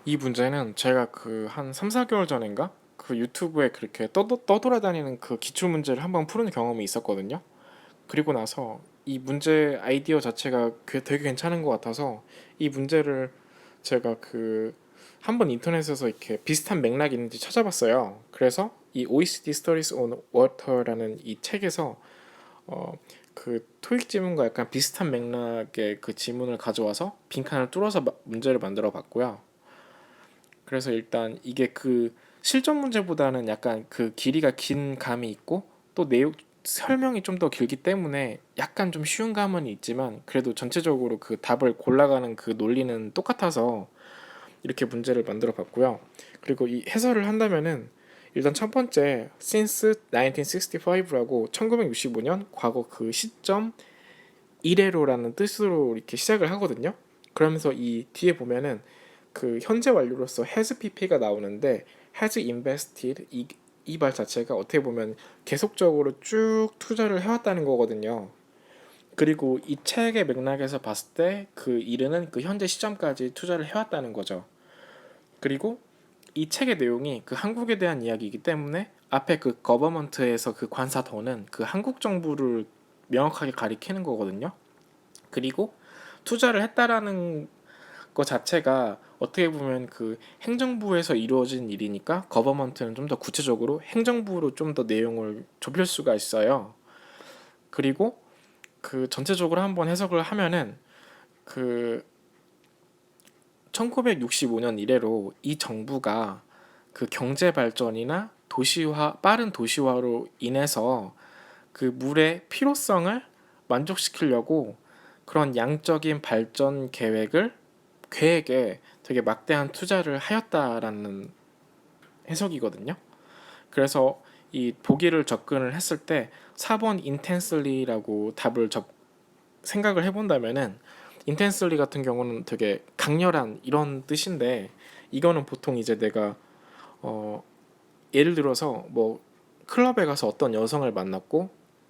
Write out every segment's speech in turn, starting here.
이 문제는 제가 그 한 3, 4개월 전인가? 그 유튜브에 그렇게 떠돌아다니는 그 기출문제를 한번 푸는 경험이 있었거든요. 그리고 나서 이 문제 아이디어 자체가 되게 괜찮은 것 같아서 이 문제를 제가 그 한번 인터넷에서 이렇게 비슷한 맥락이 있는지 찾아봤어요. 그래서 이 OECD Studies on Water라는 이 책에서 그 토익 지문과 약간 비슷한 맥락의 그 지문을 가져와서 빈칸을 뚫어서 문제를 만들어 봤고요. 그래서 일단 이게 그 실전 문제보다는 약간 그 길이가 긴 감이 있고 또 내용 설명이 좀 더 길기 때문에 약간 좀 쉬운 감은 있지만 그래도 전체적으로 그 답을 골라가는 그 논리는 똑같아서 이렇게 문제를 만들어 봤고요. 그리고 이 해설을 한다면은 일단 첫 번째 since 1965라고 1965년 과거 그 시점 이래로라는 뜻으로 이렇게 시작을 하거든요. 그러면서 이 뒤에 보면은 그 현재 완료로서 has pp가 나오는데 has invested 이 말 자체가 어떻게 보면 계속적으로 쭉 투자를 해왔다는 거거든요. 그리고 이 책의 맥락에서 봤을 때 그 이르는 그 현재 시점까지 투자를 해왔다는 거죠. 그리고 이 책의 내용이 그 한국에 대한 이야기이기 때문에 앞에 그 거버먼트에서 그 관사 더는 그 한국 정부를 명확하게 가리키는 거거든요. 그리고 투자를 했다라는 것 자체가 어떻게 보면 그 행정부에서 이루어진 일이니까 거버먼트는 좀 더 구체적으로 행정부로 좀 더 내용을 좁힐 수가 있어요. 그리고 그 전체적으로 한번 해석을 하면은 그 1965년 이래로 이 정부가 그 경제 발전이나 도시화, 빠른 도시화로 인해서 그 물의 필요성을 만족시키려고 그런 양적인 발전 계획에 되게 막대한 투자를 하였다라는 해석이거든요. 그래서 이 보기를 접근을 했을 때 4번 intensely라고 생각을 해본다면은 intensely 같은 경우는 되게 강렬한 이런 뜻인데 이거는 보통 이제 내가 어 예를 들어서 뭐 클럽에 가서 어떤 여성을 만났고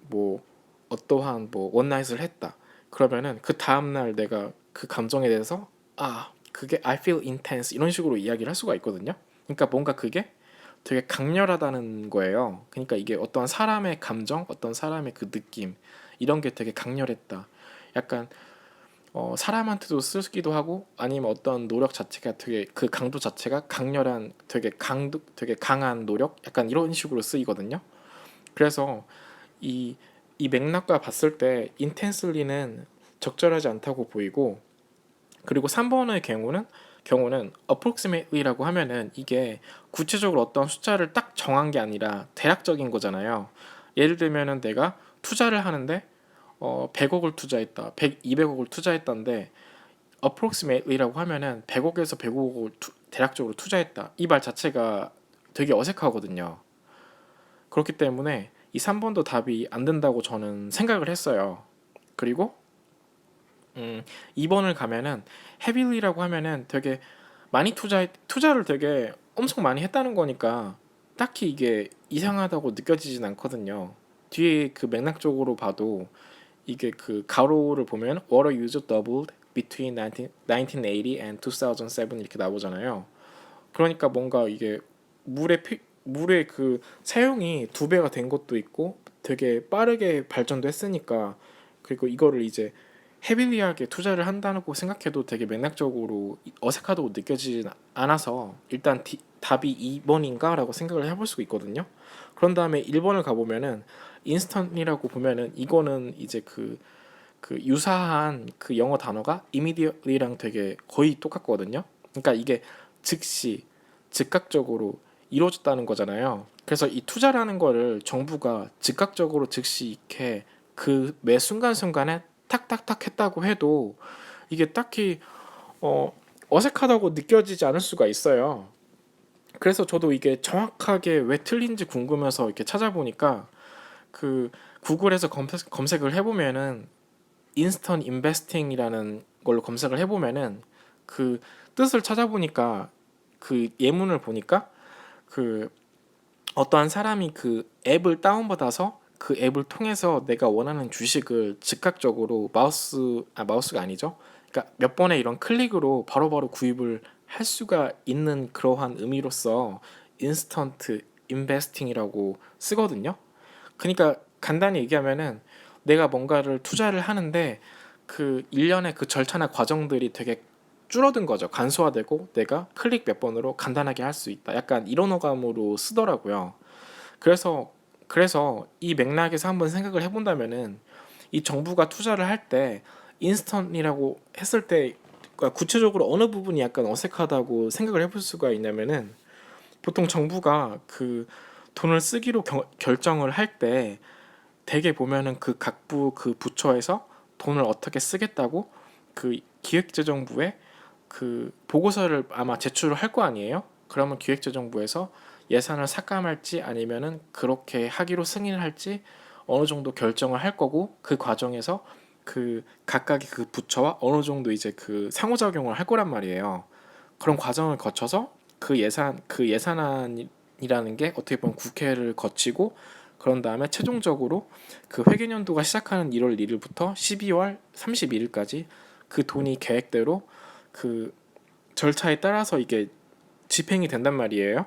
뭐 어떠한 뭐 원나잇을 했다. 그러면은 그 다음날 내가 그 감정에 대해서 그게 I feel intense 이런 식으로 이야기를 할 수가 있거든요. 그러니까 뭔가 그게 되게 강렬하다는 거예요. 그러니까 이게 어떤 사람의 감정, 어떤 사람의 그 느낌 이런 게 되게 강렬했다. 약간 사람한테도 쓰기도 하고 아니면 어떤 노력 자체가 되게 그 강도 자체가 강렬한 되게 강한 노력 약간 이런 식으로 쓰이거든요. 그래서 이, 이 맥락과 봤을 때 intensely는 적절하지 않다고 보이고 그리고 3번의 경우는 approximately라고 하면은 이게 구체적으로 어떤 숫자를 딱 정한 게 아니라 대략적인 거잖아요. 예를 들면은 내가 투자를 하는데 100억을 투자했다, 200억을 투자했다인데 approximately라고 하면은 100억에서 105억을 대략적으로 투자했다. 이 말 자체가 되게 어색하거든요. 그렇기 때문에 이 3번도 답이 안 된다고 저는 생각을 했어요. 그리고 2번을 가면은 heavily라고 하면은 되게 많이 투자를 되게 엄청 많이 했다는 거니까 딱히 이게 이상하다고 느껴지진 않거든요. 뒤에 그 맥락적으로 봐도 이게 그 가로를 보면 water use doubled between 1980 and 2007 이렇게 나오잖아요. 그러니까 뭔가 이게 물의 그 사용이 두 배가 된 것도 있고 되게 빠르게 발전도 했으니까 그리고 이거를 이제 헤빌리하게 투자를 한다고 생각해도 되게 맥락적으로 어색하다고 느껴지진 않아서 일단 답이 2번인가 라고 생각을 해볼 수가 있거든요. 그런 다음에 1번을 가보면은 인스턴이라고 보면은 이거는 이제 그 유사한 그 영어 단어가 immediately랑 되게 거의 똑같거든요. 그러니까 이게 즉시 즉각적으로 이루어졌다는 거잖아요. 그래서 이 투자라는 거를 정부가 즉각적으로 즉시 이렇게 그 매 순간순간에 탁탁탁 했다고 해도 이게 딱히 어, 어색하다고 느껴지지 않을 수가 있어요. 그래서 저도 이게 정확하게 왜 틀린지 궁금해서 이렇게 찾아보니까 그 구글에서 검색을 해보면은 인스턴 인베스팅이라는 걸로 검색을 해보면은 그 뜻을 찾아보니까 그 예문을 보니까 그 어떠한 사람이 그 앱을 다운받아서 그 앱을 통해서 내가 원하는 주식을 즉각적으로 마우스가 아니죠. 그러니까 몇 번의 이런 클릭으로 바로바로 구입을 할 수가 있는 그러한 의미로서 인스턴트 인베스팅이라고 쓰거든요. 그러니까 간단히 얘기하면은 내가 뭔가를 투자를 하는데 그 일련의 그 절차나 과정들이 되게 줄어든 거죠. 간소화되고 내가 클릭 몇 번으로 간단하게 할 수 있다. 약간 이런 어감으로 쓰더라고요. 그래서 이 맥락에서 한번 생각을 해본다면은 이 정부가 투자를 할 때 인스턴이라고 했을 때 그러니까 구체적으로 어느 부분이 약간 어색하다고 생각을 해볼 수가 있냐면은 보통 정부가 그 돈을 쓰기로 결정을 할 때 대개 보면은 그 각부 그 부처에서 돈을 어떻게 쓰겠다고 그 기획재정부에 그 보고서를 아마 제출을 할 거 아니에요? 그러면 기획재정부에서 예산을 삭감할지 아니면은 그렇게 하기로 승인할지 어느 정도 결정을 할 거고 그 과정에서 그 각각의 그 부처와 어느 정도 이제 그 상호작용을 할 거란 말이에요. 그런 과정을 거쳐서 그 예산안이라는 게 어떻게 보면 국회를 거치고 그런 다음에 최종적으로 그 회계연도가 시작하는 1월 1일부터 12월 31일까지 그 돈이 계획대로 그 절차에 따라서 이게 집행이 된단 말이에요.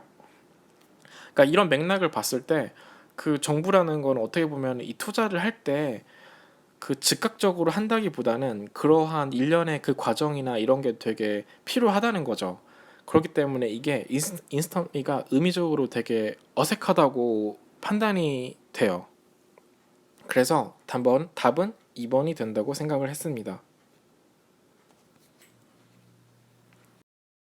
그러니까 이런 맥락을 봤을 때 그 정부라는 건 어떻게 보면 이 투자를 할 때 그 즉각적으로 한다기보다는 그러한 일련의 그 과정이나 이런 게 되게 필요하다는 거죠. 그렇기 때문에 이게 인스턴트가 의미적으로 되게 어색하다고 판단이 돼요. 그래서 답은 2번이 된다고 생각을 했습니다.